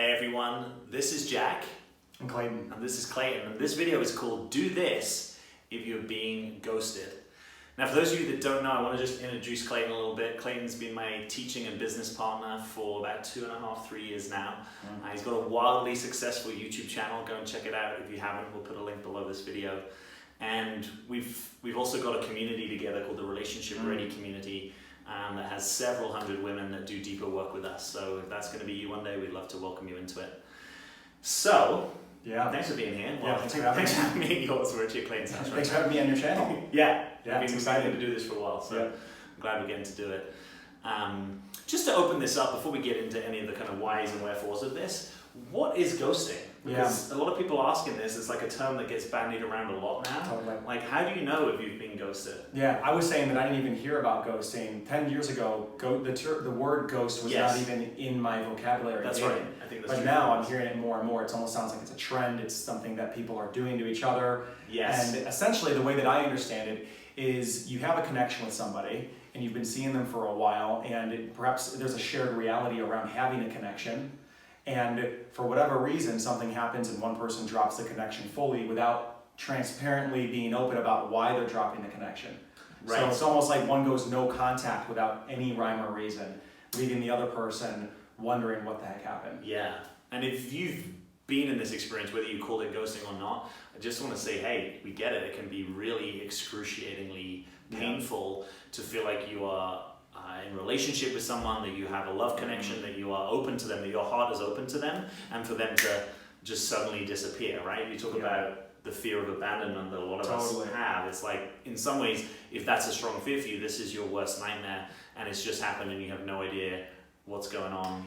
Hey everyone, this is Jack. And Clayton. And this is Clayton. And this video is called Do This If You're Being Ghosted. Now for those of you that don't know, I want to just introduce Clayton a little bit. Clayton's been my teaching and business partner for about 2.5, 3 years now. He's got a wildly successful YouTube channel. Go and check it out if you haven't. We'll put a link below this video. And we've also got a community together called the Relationship Ready Community. That has several hundred women that do deeper work with us. So if that's going to be you one day, we'd love to welcome you into it. So, thanks for being here. Well, thanks for having me at yours. We're at your Clayton's house. Thanks for having me on your channel. I've been excited to do this for a while, so I'm glad we're getting to do it. Just to open this up, before we get into any of the kind of whys and wherefores of this, what is ghosting? Because a lot of people asking this, it's like a term that gets bandied around a lot now. Totally. Like, how do you know if you've been ghosted? Yeah, I was saying that I didn't even hear about ghosting. 10 years ago, the word ghost was not even in my vocabulary. That's right. I think that's true. But now I'm hearing it more and more. It almost sounds like it's a trend. It's something that people are doing to each other. Yes. And essentially, the way that I understand it is you have a connection with somebody, and you've been seeing them for a while, and perhaps there's a shared reality around having a connection. And for whatever reason, something happens and one person drops the connection fully without transparently being open about why they're dropping the connection. Right. So it's almost like one goes no contact without any rhyme or reason, leaving the other person wondering what the heck happened. Yeah. And if you've been in this experience, whether you call it ghosting or not, I just want to say, hey, we get it. It can be really excruciatingly painful to feel like you are in relationship with someone, that you have a love connection, that you are open to them, that your heart is open to them, and for them to just suddenly disappear, right? You talk about the fear of abandonment that a lot of us have. It's like, in some ways, if that's a strong fear for you, this is your worst nightmare, and it's just happened and you have no idea what's going on.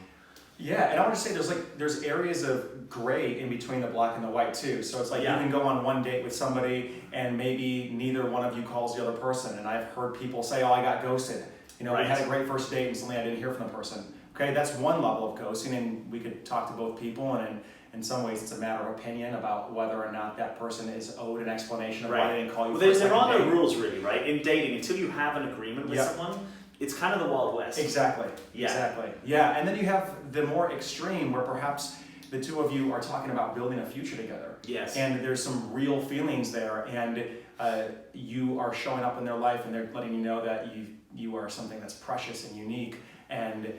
Yeah, and I want to say there's areas of gray in between the black and the white too. So it's like you can go on one date with somebody and maybe neither one of you calls the other person. And I've heard people say, oh, I got ghosted. You know, we had a great first date and suddenly I didn't hear from the person. Okay, that's one level of ghosting, and we could talk to both people, and in some ways it's a matter of opinion about whether or not that person is owed an explanation of why they didn't call you. Well, there are no rules really, right? In dating, until you have an agreement with someone, it's kind of the Wild West. Exactly. Yeah, and then you have the more extreme where perhaps the two of you are talking about building a future together. Yes. And there's some real feelings there, and you are showing up in their life and they're letting you know that you are something that's precious and unique, and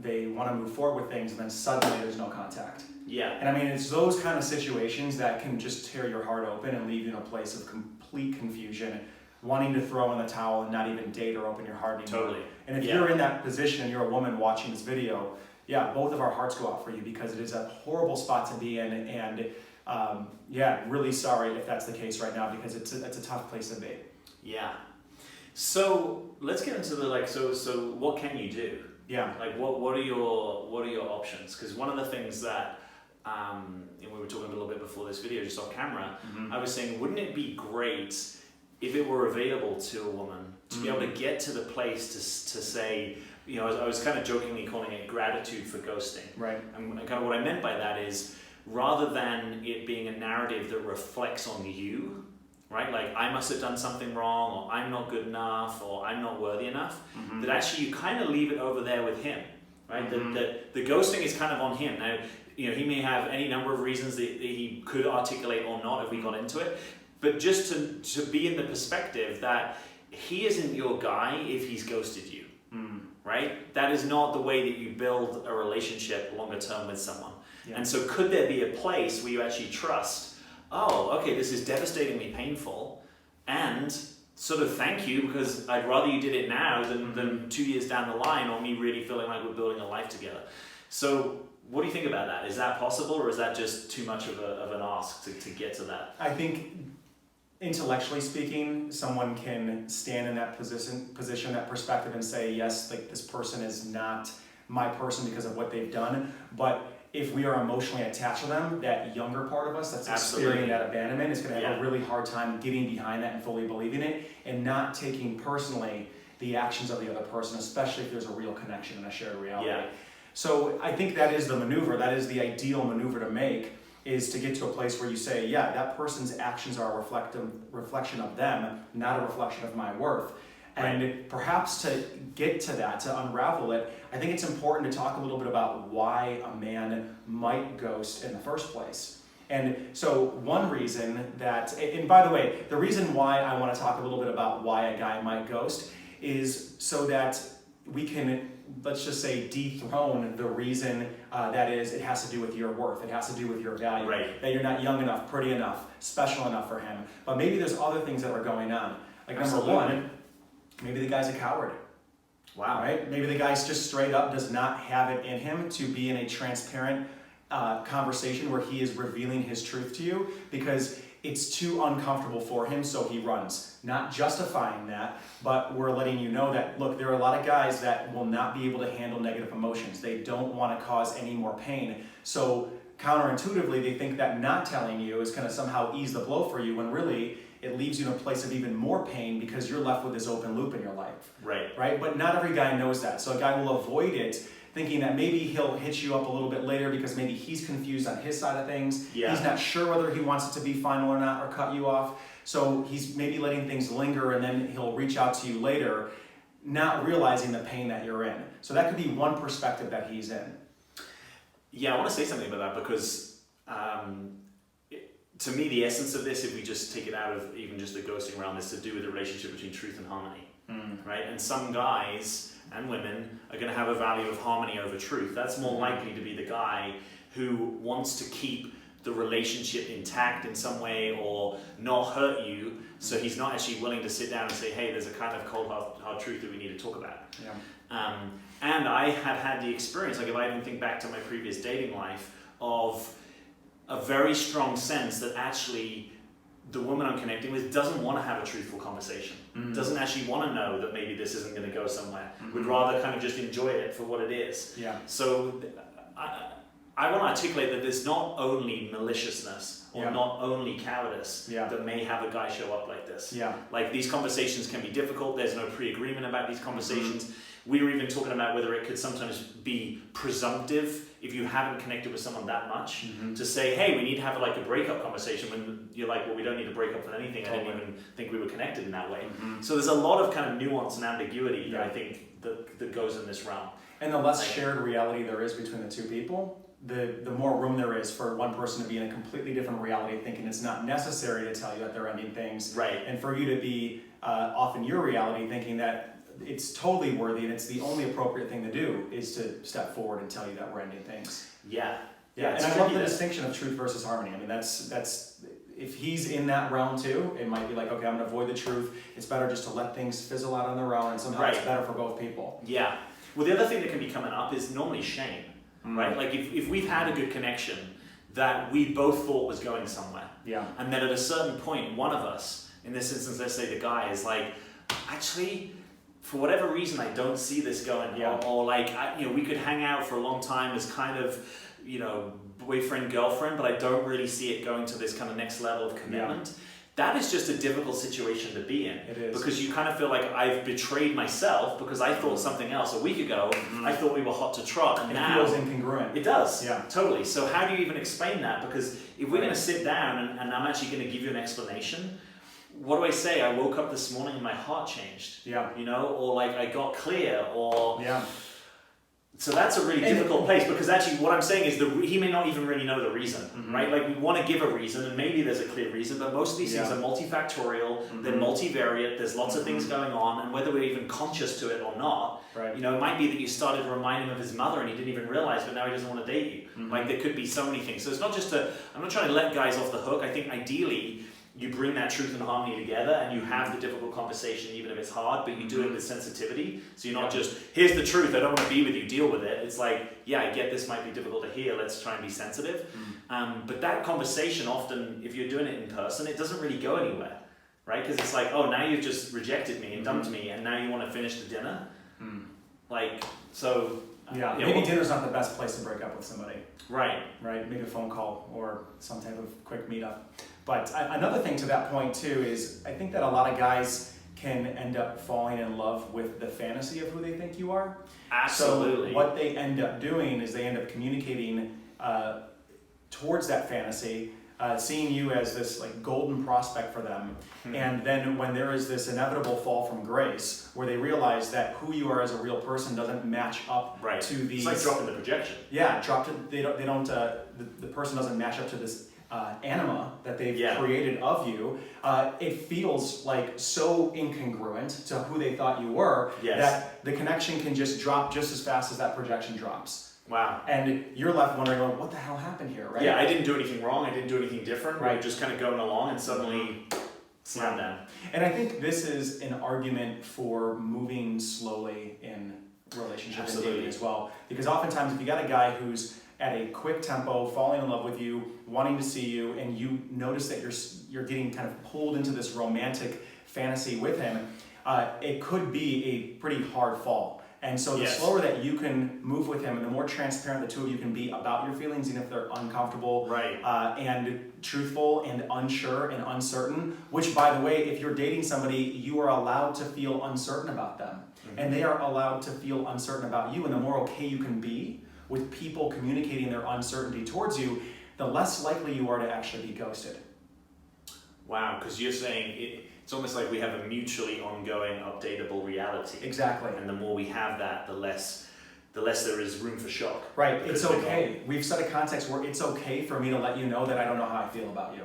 they want to move forward with things, and then suddenly there's no contact. Yeah. And I mean, it's those kind of situations that can just tear your heart open and leave you in a place of complete confusion, wanting to throw in the towel and not even date or open your heart anymore. Totally. And if you're in that position and you're a woman watching this video, both of our hearts go out for you, because it is a horrible spot to be in, and really sorry if that's the case right now, because it's a tough place to be. Yeah. So let's get into the so what can you do? Yeah. Like what are your options? Because one of the things that and we were talking a little bit before this video, just off camera, I was saying, wouldn't it be great if it were available to a woman to be able to get to the place to say, you know, I was kind of jokingly calling it gratitude for ghosting. Right. And kind of what I meant by that is, rather than it being a narrative that reflects on you, right? Like, I must have done something wrong, or I'm not good enough, or I'm not worthy enough, that actually you kind of leave it over there with him, right? The ghosting is kind of on him. Now, you know, he may have any number of reasons that he could articulate or not if we got into it, but just to be in the perspective that he isn't your guy if he's ghosted you, right? That is not the way that you build a relationship longer term with someone. And so could there be a place where you actually trust, oh, okay, this is devastatingly painful, and sort of thank you, because I'd rather you did it now than 2 years down the line, or me really feeling like we're building a life together. So what do you think about that? Is that possible, or is that just too much of an ask to get to that? I think intellectually speaking, someone can stand in that position, that perspective, and say, yes, like, this person is not my person because of what they've done. But if we are emotionally attached to them, that younger part of us that's experiencing that abandonment is going to have a really hard time getting behind that and fully believing it, and not taking personally the actions of the other person, especially if there's a real connection and a shared reality. So I think that is the maneuver, that is the ideal maneuver to make, is to get to a place where you say, that person's actions are a reflection of them, not a reflection of my worth. And perhaps to get to that, to unravel it, I think it's important to talk a little bit about why a man might ghost in the first place. And so one reason that, and by the way, the reason why I want to talk a little bit about why a guy might ghost is so that we can, let's just say, dethrone the reason that is, it has to do with your worth, it has to do with your value, that you're not young enough, pretty enough, special enough for him. But maybe there's other things that are going on. Like number one, maybe the guy's a coward. Wow. Right? Maybe the guy's just straight up does not have it in him to be in a transparent conversation where he is revealing his truth to you because it's too uncomfortable for him, so he runs. Not justifying that, but we're letting you know that, look, there are a lot of guys that will not be able to handle negative emotions. They don't want to cause any more pain. So counterintuitively, they think that not telling you is going to somehow ease the blow for you, when really it leaves you in a place of even more pain because you're left with this open loop in your life. Right? But not every guy knows that. So a guy will avoid it, thinking that maybe he'll hit you up a little bit later because maybe he's confused on his side of things. He's not sure whether he wants it to be final or not, or cut you off. So he's maybe letting things linger, and then he'll reach out to you later, not realizing the pain that you're in. So that could be one perspective that he's in. Yeah, I want to say something about that because to me, the essence of this, if we just take it out of even just the ghosting realm, is to do with the relationship between truth and harmony. Right? And some guys and women are going to have a value of harmony over truth. That's more likely to be the guy who wants to keep the relationship intact in some way or not hurt you, so he's not actually willing to sit down and say, hey, there's a kind of cold hard truth that we need to talk about. And I have had the experience, like if I even think back to my previous dating life, of a very strong sense that actually the woman I'm connecting with doesn't want to have a truthful conversation, doesn't actually want to know that maybe this isn't going to go somewhere, would rather kind of just enjoy it for what it is. So I want to articulate that there's not only maliciousness or not only cowardice that may have a guy show up like this. Like these conversations can be difficult, there's no pre-agreement about these conversations. We were even talking about whether it could sometimes be presumptive if you haven't connected with someone that much to say, hey, we need to have like a breakup conversation, when you're like, well, we don't need to break up for anything. I didn't even think we were connected in that way. So there's a lot of kind of nuance and ambiguity that I think that goes in this realm. And the less shared reality there is between the two people, the more room there is for one person to be in a completely different reality, thinking it's not necessary to tell you that they're ending things. And for you to be off in your reality, thinking that it's totally worthy and it's the only appropriate thing to do is to step forward and tell you that we're ending things. And I love the distinction of truth versus harmony. I mean, that's if he's in that realm too, it might be like, okay, I'm going to avoid the truth. It's better just to let things fizzle out on their own, and somehow it's better for both people. Well, the other thing that can be coming up is normally shame, right? Like if we've had a good connection that we both thought was going somewhere, and then at a certain point, one of us, in this instance, let's say the guy, is like, actually, for whatever reason, I don't see this going, or like, we could hang out for a long time as kind of, boyfriend, girlfriend, but I don't really see it going to this kind of next level of commitment. That is just a difficult situation to be in. It is. Because you kind of feel like I've betrayed myself because I thought something else a week ago. I thought we were hot to trot, and now it feels incongruent. It does. Totally. So how do you even explain that? Because if we're going to sit down and I'm actually going to give you an explanation, what do I say? I woke up this morning and my heart changed. Or like I got clear, or So that's a really difficult place, because actually what I'm saying is he may not even really know the reason, right? Like we want to give a reason, and maybe there's a clear reason, but most of these things are multifactorial, they're multivariate, there's lots of things going on, and whether we're even conscious to it or not, it might be that you started to remind him of his mother and he didn't even realize, but now he doesn't want to date you. Like there could be so many things. So it's not just I'm not trying to let guys off the hook. I think ideally, you bring that truth and harmony together and you have the difficult conversation, even if it's hard, but you do it with sensitivity. So you're not just, here's the truth, I don't want to be with you, deal with it. It's like, yeah, I get this might be difficult to hear, let's try and be sensitive. But that conversation often, if you're doing it in person, it doesn't really go anywhere, right? Because it's like, oh, now you've just rejected me and dumped me, and now you want to finish the dinner? Like, so... maybe dinner's not the best place to break up with somebody. Right. Maybe a phone call or some type of quick meetup. But another thing to that point too is I think that a lot of guys can end up falling in love with the fantasy of who they think you are. Absolutely. So what they end up doing is they end up communicating towards that fantasy seeing you as this like golden prospect for them. And then when there is this inevitable fall from grace, where they realize that who you are as a real person doesn't match up to these. It's like dropping the projection. Yeah, the person doesn't match up to this anima that they've created of you. It feels like so incongruent to who they thought you were that the connection can just drop just as fast as that projection drops. Wow. And you're left wondering, well, what the hell happened here, right? Yeah, I didn't do anything wrong. I didn't do anything different. Right. We're just kind of going along and suddenly slam down. And I think this is an argument for moving slowly in relationship and dating as well. Because oftentimes if you got a guy who's at a quick tempo, falling in love with you, wanting to see you, and you notice that you're getting kind of pulled into this romantic fantasy with him, it could be a pretty hard fall. And so the slower that you can move with him and the more transparent the two of you can be about your feelings, even if they're uncomfortable and truthful and unsure and uncertain, which by the way, if you're dating somebody, you are allowed to feel uncertain about them. And they are allowed to feel uncertain about you. And the more okay you can be with people communicating their uncertainty towards you, the less likely you are to actually be ghosted. Wow, because you're saying it's almost like we have a mutually ongoing, updatable reality. Exactly. And the more we have that, the less there is room for shock. Right, it's okay. We've set a context where it's okay for me to let you know that I don't know how I feel about you.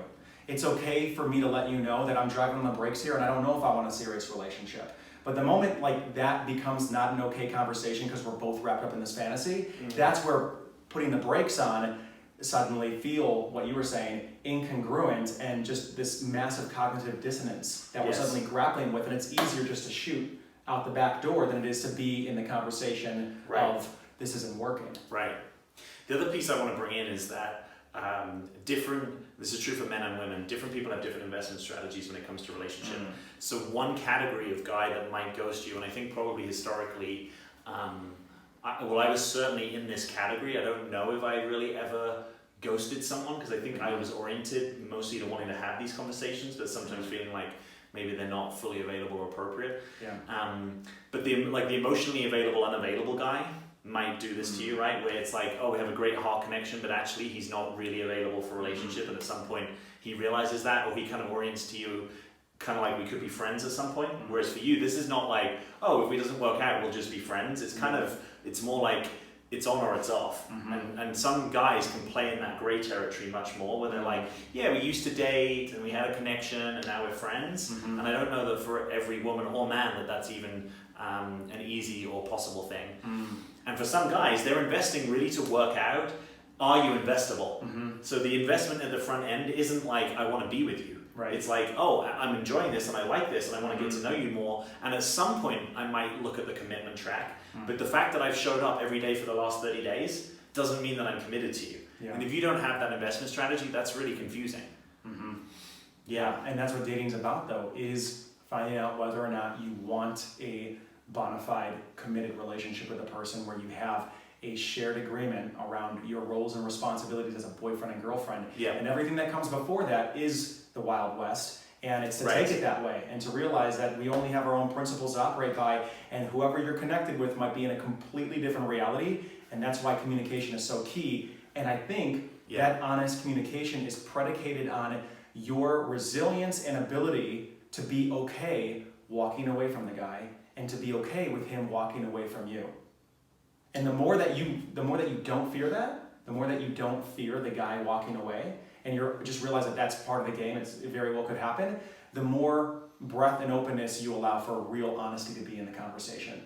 It's okay for me to let you know that I'm driving on the brakes here and I don't know if I want a serious relationship. But the moment like that becomes not an okay conversation because we're both wrapped up in this fantasy, that's where putting the brakes on suddenly feel, what you were saying, incongruent and just this massive cognitive dissonance that we're suddenly grappling with, and it's easier just to shoot out the back door than it is to be in the conversation of this isn't working. Right. The other piece I want to bring in is that this is true for men and women, different people have different investment strategies when it comes to relationship. So one category of guy that might ghost you, and I think probably historically, I was certainly in this category. I don't know if I really ever ghosted someone because I think I was oriented mostly to wanting to have these conversations, but sometimes feeling like maybe they're not fully available or appropriate. But the emotionally available, unavailable guy might do this to you, right? Where it's like, oh, we have a great heart connection, but actually he's not really available for a relationship, and at some point he realizes that, or he kind of orients to you kind of like we could be friends at some point. Whereas for you, this is not like, oh, if it doesn't work out, we'll just be friends. It's kind of, it's more like it's on or it's off. And some guys can play in that gray territory much more, where they're like, yeah, we used to date and we had a connection and now we're friends. And I don't know that for every woman or man that's even an easy or possible thing. And for some guys, they're investing really to work out, are you investable? So the investment at the front end isn't like, I want to be with you. It's like, oh, I'm enjoying this and I like this and I want to get to know you more. And at some point, I might look at the commitment track. But the fact that I've showed up every day for the last 30 days doesn't mean that I'm committed to you. And if you don't have that investment strategy, that's really confusing. And that's what dating's about, though, is finding out whether or not you want a bona fide committed relationship with a person where you have a shared agreement around your roles and responsibilities as a boyfriend and girlfriend. And everything that comes before that is the Wild West. And it's to take it that way and to realize that we only have our own principles to operate by, and whoever you're connected with might be in a completely different reality. And that's why communication is so key. And I think that honest communication is predicated on your resilience and ability to be okay walking away from the guy and to be okay with him walking away from you. And the more that you don't fear that, the more that you don't fear the guy walking away, and you just realize that that's part of the game, it very well could happen, the more breadth and openness you allow for real honesty to be in the conversation.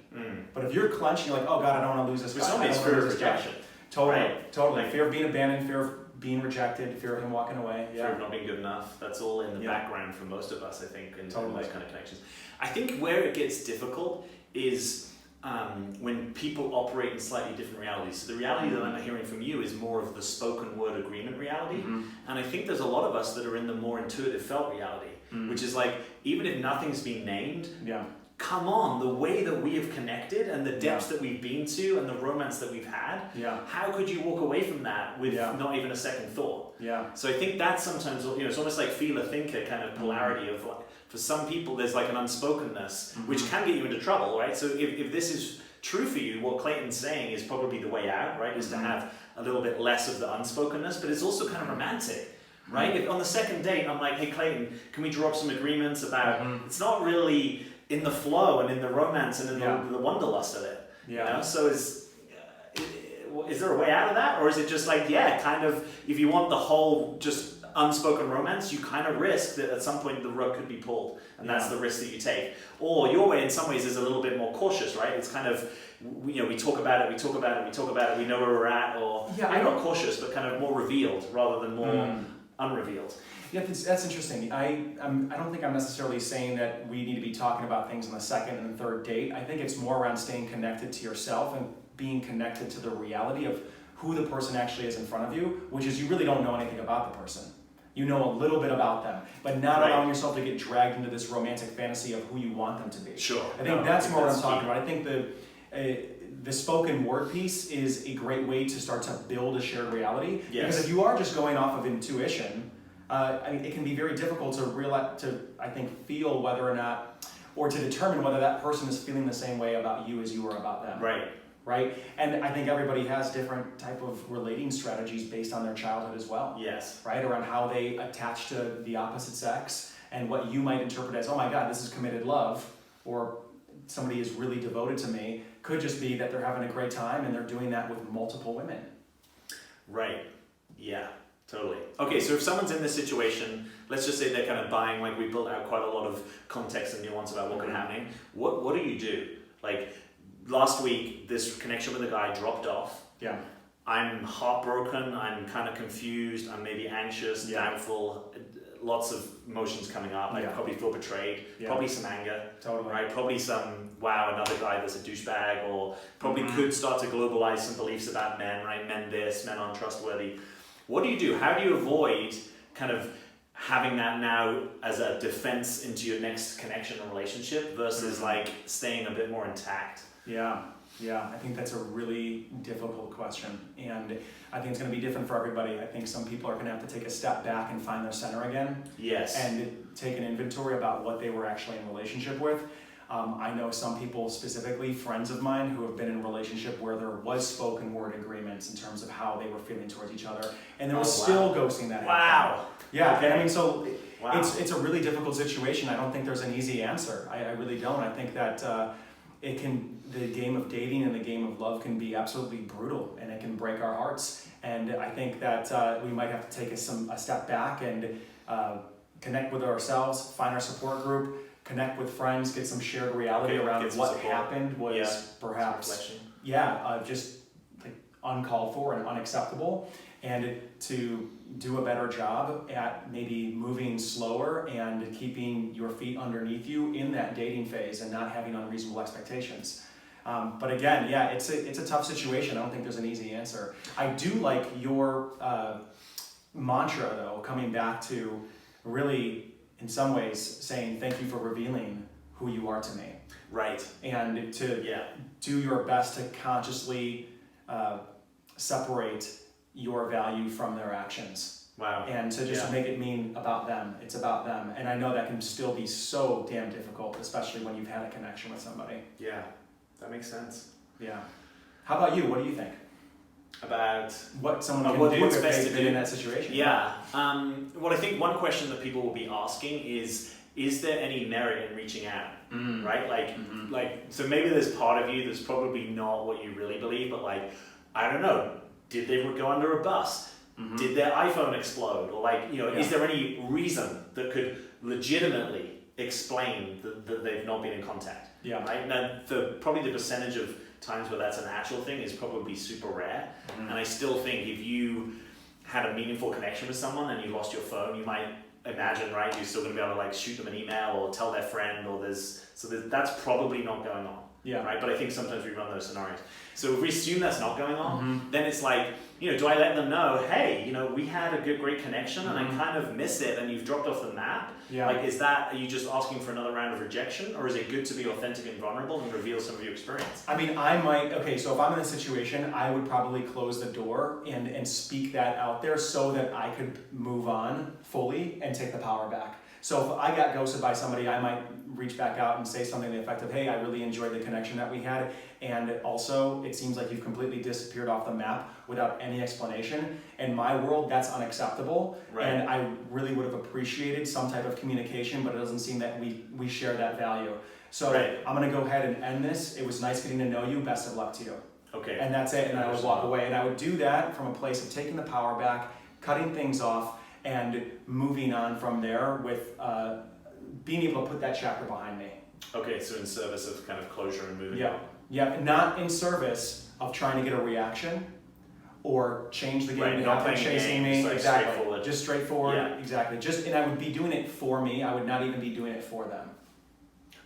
But if you're clenched, you're like, oh God, I don't want to lose this guy. It's always fear of rejection. Totally. Like, fear of being abandoned, fear of being rejected, fear of him walking away. Fear of not being good enough. That's all in the background for most of us, I think, in those kind of connections. I think where it gets difficult is when people operate in slightly different realities. So the reality that I'm hearing from you is more of the spoken word agreement reality. And I think there's a lot of us that are in the more intuitive felt reality, which is like, even if nothing's been named, come on, the way that we have connected and the depths that we've been to and the romance that we've had, how could you walk away from that with not even a second thought? So I think that's sometimes, it's almost like feeler thinker kind of polarity of like, for some people there's like an unspokenness, which can get you into trouble, right? So if this is true for you, what Clayton's saying is probably the way out, right? Is to have a little bit less of the unspokenness, but it's also kind of romantic, right? If on the second date, I'm like, hey Clayton, can we draw up some agreements about, it's not really in the flow and in the romance and in the wanderlust of it. You know? So is there a way out of that? Or is it just like, kind of, if you want the whole just unspoken romance, you kind of risk that at some point the rug could be pulled, and that's the risk that you take. Or your way in some ways is a little bit more cautious, right? It's kind of, we talk about it, we know where we're at, or maybe not cautious, but kind of more revealed rather than more unrevealed. Yeah, that's interesting. I don't think I'm necessarily saying that we need to be talking about things on the second and third date. I think it's more around staying connected to yourself and being connected to the reality of who the person actually is in front of you, which is you really don't know anything about the person. You know a little bit about them, but not allowing yourself to get dragged into this romantic fantasy of who you want them to be. Sure. I think that's more what I'm talking about. I think the spoken word piece is a great way to start to build a shared reality. Yes. Because if you are just going off of intuition, I mean, it can be very difficult to I think, feel whether or not, or to determine whether that person is feeling the same way about you as you are about them. Right? And I think everybody has different type of relating strategies based on their childhood as well. Yes. Right? Around how they attach to the opposite sex and what you might interpret as, oh my God, this is committed love, or somebody is really devoted to me, could just be that they're having a great time and they're doing that with multiple women. Right. Yeah, totally. Okay, so if someone's in this situation, let's just say they're kind of buying, like we built out quite a lot of context and nuance about what could happen. What do you do? Like, last week, this connection with a guy dropped off. Yeah. I'm heartbroken, I'm kind of confused, I'm maybe anxious, doubtful, lots of emotions coming up. I probably feel betrayed, probably some anger, right? Probably some, wow, another guy that's a douchebag, or probably could start to globalize some beliefs about men, right? Men this, men untrustworthy. What do you do? How do you avoid kind of having that now as a defense into your next connection or relationship versus like staying a bit more intact? Yeah, I think that's a really difficult question, and I think it's going to be different for everybody. I think some people are going to have to take a step back and find their center again. Yes. And take an inventory about what they were actually in relationship with. I know some people, specifically friends of mine, who have been in a relationship where there was spoken word agreements in terms of how they were feeling towards each other, and there was still ghosting that happened. Wow. Yeah, okay. I mean, so it's a really difficult situation. I don't think there's an easy answer. I really don't. I think that the game of dating and the game of love can be absolutely brutal, and it can break our hearts. And I think that we might have to take a step back and connect with ourselves, find our support group, connect with friends, get some shared reality around what happened was perhaps just like uncalled for and unacceptable, and to do a better job at maybe moving slower and keeping your feet underneath you in that dating phase and not having unreasonable expectations. But again, it's a tough situation. I don't think there's an easy answer. I do like your mantra, though, coming back to really, in some ways, saying thank you for revealing who you are to me. Right. And to do your best to consciously separate your value from their actions. Wow. And to just make it mean about them. It's about them. And I know that can still be so damn difficult, especially when you've had a connection with somebody. Yeah, that makes sense. Yeah. How about you? What do you think? About what someone can do if they've been in that situation? Yeah. Well, I think one question that people will be asking is there any merit in reaching out? Right? Like, so maybe there's part of you that's probably not what you really believe, but like, I don't know, did they go under a bus? Did their iPhone explode? Or like, is there any reason that could legitimately explain that they've not been in contact? Yeah. Right? Now, probably the percentage of times where that's an actual thing is probably super rare. And I still think if you had a meaningful connection with someone and you lost your phone, you might imagine, right, you're still going to be able to like shoot them an email or tell their friend, or that's probably not going on. Yeah. Right. But I think sometimes we run those scenarios. So if we assume that's not going on, then it's like, do I let them know, hey, we had a great connection and I kind of miss it and you've dropped off the map? Yeah. Like, are you just asking for another round of rejection, or is it good to be authentic and vulnerable and reveal some of your experience? I mean, so if I'm in this situation, I would probably close the door and speak that out there so that I could move on fully and take the power back. So if I got ghosted by somebody, I might reach back out and say something to the effect of, hey, I really enjoyed the connection that we had, and also it seems like you've completely disappeared off the map without any explanation. In my world, that's unacceptable, and I really would have appreciated some type of communication, but it doesn't seem that we share that value. So I'm gonna go ahead and end this. It was nice getting to know you. Best of luck to you. Okay. And that's it, and I would walk away, and I would do that from a place of taking the power back, cutting things off, and moving on from there with being able to put that chapter behind me. Okay, so in service of kind of closure and moving on. Yeah, not in service of trying to get a reaction or change the game to have them chasing me. Like exactly. Straightforward. Just straightforward. Exactly. And I would be doing it for me. I would not even be doing it for them.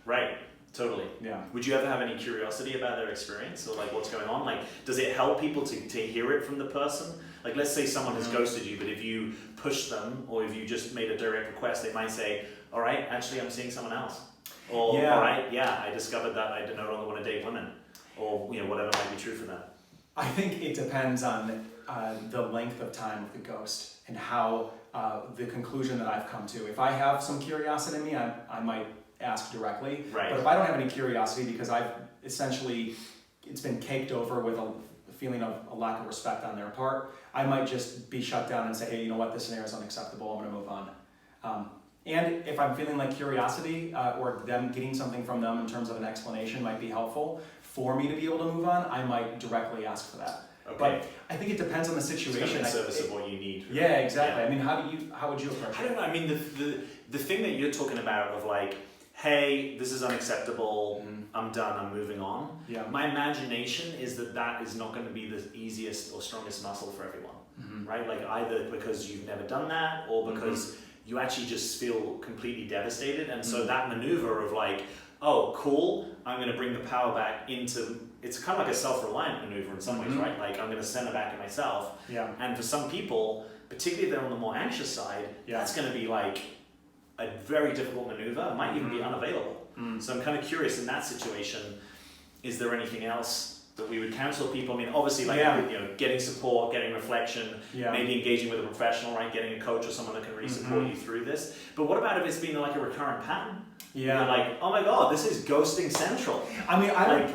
Right. Totally. Yeah. Would you ever have any curiosity about their experience or like what's going on? Like, does it help people to hear it from the person? Like, let's say someone has ghosted you, but if you push them or if you just made a direct request, they might say, all right, actually, I'm seeing someone else. Or, all right, I discovered that I no longer want to date women. Or, whatever might be true for them. I think it depends on the length of time with the ghost and how the conclusion that I've come to. If I have some curiosity in me, I might ask directly. Right. But if I don't have any curiosity because I've essentially, it's been caked over with a feeling of a lack of respect on their part, I might just be shut down and say, hey, you know what, this scenario is unacceptable, I'm going to move on. And if I'm feeling like curiosity or them getting something from them in terms of an explanation might be helpful for me to be able to move on, I might directly ask for that. Okay. But I think it depends on the situation. It's kind of in service of what you need. Yeah, exactly. I mean, how would you approach it? I don't know. I mean, the thing that you're talking about of like, hey, this is unacceptable, I'm done, I'm moving on. Yeah. My imagination is that is not going to be the easiest or strongest muscle for everyone, right? Like either because you've never done that or because you actually just feel completely devastated. And so that maneuver of like, oh, cool, I'm going to bring the power back into, it's kind of like a self-reliant maneuver in some ways, right? Like I'm going to send it back to myself. Yeah. And for some people, particularly if they're on the more anxious side, that's going to be like a very difficult maneuver. It might even be unavailable. So I'm kind of curious in that situation, is there anything else that we would counsel people? I mean, obviously, like getting support, getting reflection, maybe engaging with a professional, right? Getting a coach or someone that can really support you through this. But what about if it's been like a recurrent pattern? Yeah. You're like, oh my God, this is ghosting central. I mean,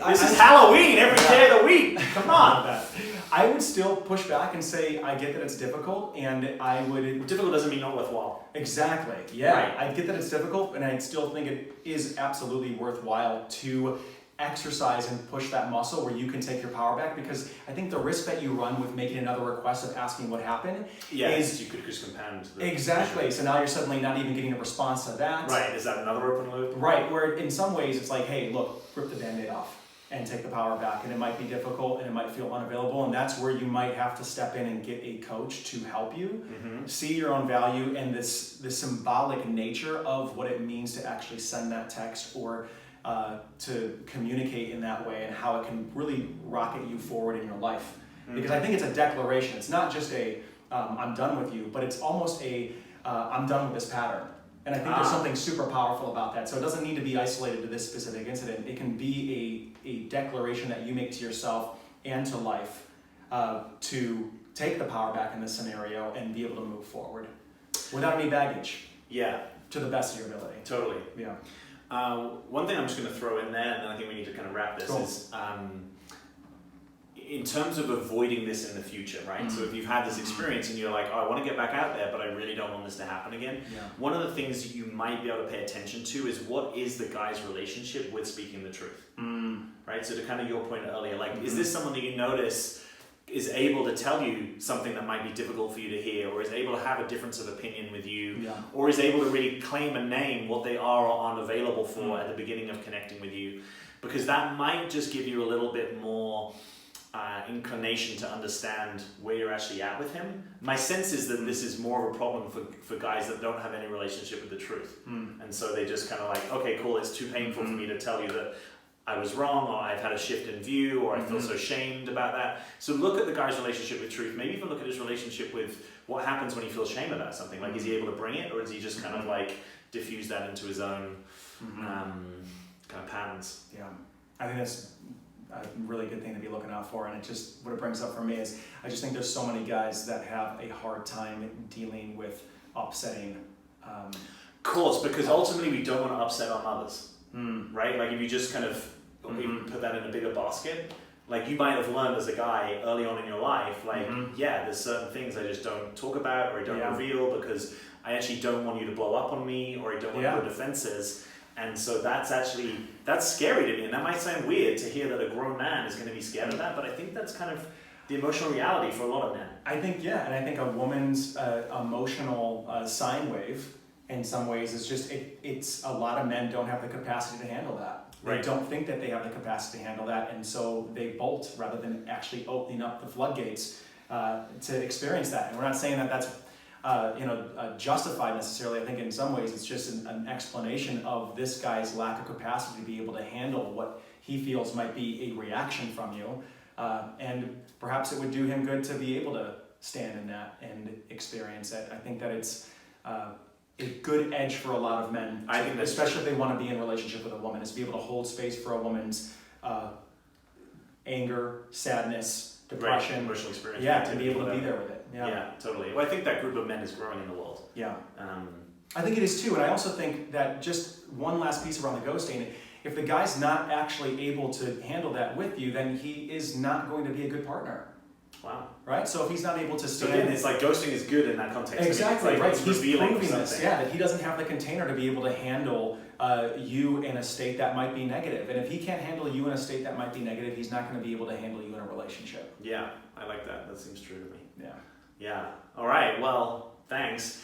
this is Halloween every day of the week. Come on. I would still push back and say, I get that it's difficult, and I would... Difficult doesn't mean not worthwhile. Exactly, yeah. Right. I get that it's difficult, and I still think it is absolutely worthwhile to exercise and push that muscle where you can take your power back, because I think the risk that you run with making another request of asking what happened is... you could just compound the Exactly, issue. so now you're suddenly not even getting a response to that. Right, is that another open loop? Right, where in some ways it's like, hey, look, rip the Band-Aid off and take the power back, and it might be difficult and it might feel unavailable, and that's where you might have to step in and get a coach to help you see your own value and the symbolic nature of what it means to actually send that text or to communicate in that way, and how it can really rocket you forward in your life. Because I think it's a declaration. It's not just a I'm done with you, but it's almost a I'm done with this pattern. And I think there's something super powerful about that. So it doesn't need to be isolated to this specific incident. It can be a declaration that you make to yourself and to life to take the power back in this scenario and be able to move forward without any baggage. Yeah. To the best of your ability. Totally. Yeah. One thing I'm just going to throw in there, and then I think we need to kind of wrap this, is in terms of avoiding this in the future, right? So if you've had this experience and you're like, oh, I want to get back out there, but I really don't want this to happen again. One of the things that you might be able to pay attention to is what is the guy's relationship with speaking the truth, right? So to kind of your point earlier, like, is this someone that you notice is able to tell you something that might be difficult for you to hear, or is able to have a difference of opinion with you, or is able to really claim and name what they are or aren't available for at the beginning of connecting with you? Because that might just give you a little bit more inclination to understand where you're actually at with him. My sense is that this is more of a problem for guys that don't have any relationship with the truth. And so they just kind of like, okay, cool, it's too painful for me to tell you that I was wrong, or I've had a shift in view, or I feel so shamed about that. So look at the guy's relationship with truth. Maybe even look at his relationship with what happens when he feels shame about something. Like, is he able to bring it, or is he just kind of like diffuse that into his own kind of patterns? Yeah, I think that's a really good thing to be looking out for. And it just, what it brings up for me is, I just think there's so many guys that have a hard time dealing with upsetting course, because ultimately we don't want to upset our mothers, right? Like if you just kind of even put that in a bigger basket, like you might have learned as a guy early on in your life, like, yeah, there's certain things I just don't talk about or I don't reveal because I actually don't want you to blow up on me or I don't want to put defenses. And so that's scary to me. And that might sound weird to hear that a grown man is going to be scared of that, but I think that's kind of the emotional reality for a lot of men. I think, and I think a woman's emotional sine wave in some ways is just, it's a lot of men don't have the capacity to handle that. They don't think that they have the capacity to handle that, and so they bolt rather than actually opening up the floodgates to experience that. And we're not saying that that's justified necessarily. I think in some ways it's just an explanation of this guy's lack of capacity to be able to handle what he feels might be a reaction from you. And perhaps it would do him good to be able to stand in that and experience it. I think that it's a good edge for a lot of men, I think especially if they want to be in a relationship with a woman, is to be able to hold space for a woman's anger, sadness, depression, emotional experience. To be able to be there with it. Yeah, totally. Well, I think that group of men is growing in the world. Yeah. I think it is too, and I also think that just one last piece around the ghosting, if the guy's not actually able to handle that with you, then he is not going to be a good partner. Wow. Right? So if he's not able to stand... So then it's like ghosting is good in that context. Exactly, like right. He's proving this, that he doesn't have the container to be able to handle you in a state that might be negative. And if he can't handle you in a state that might be negative, he's not going to be able to handle you in a relationship. Yeah, I like that. That seems true to me. Yeah. Yeah. All right, well, thanks.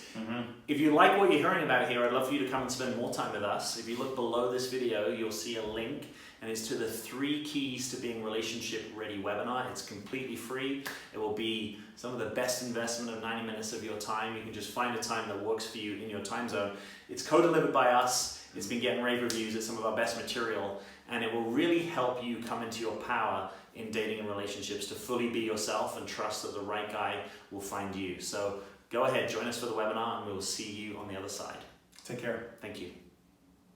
If you like what you're hearing about here, I'd love for you to come and spend more time with us. If you look below this video, you'll see a link, and it's to the 3 Keys to Being Relationship Ready webinar. It's completely free. It will be some of the best investment of 90 minutes of your time. You can just find a time that works for you in your time zone. It's co-delivered by us. It's been getting rave reviews. It's some of our best material, and it will really help you come into your power in dating and relationships to fully be yourself and trust that the right guy will find you. So go ahead, join us for the webinar, and we will see you on the other side. Take care. Thank you.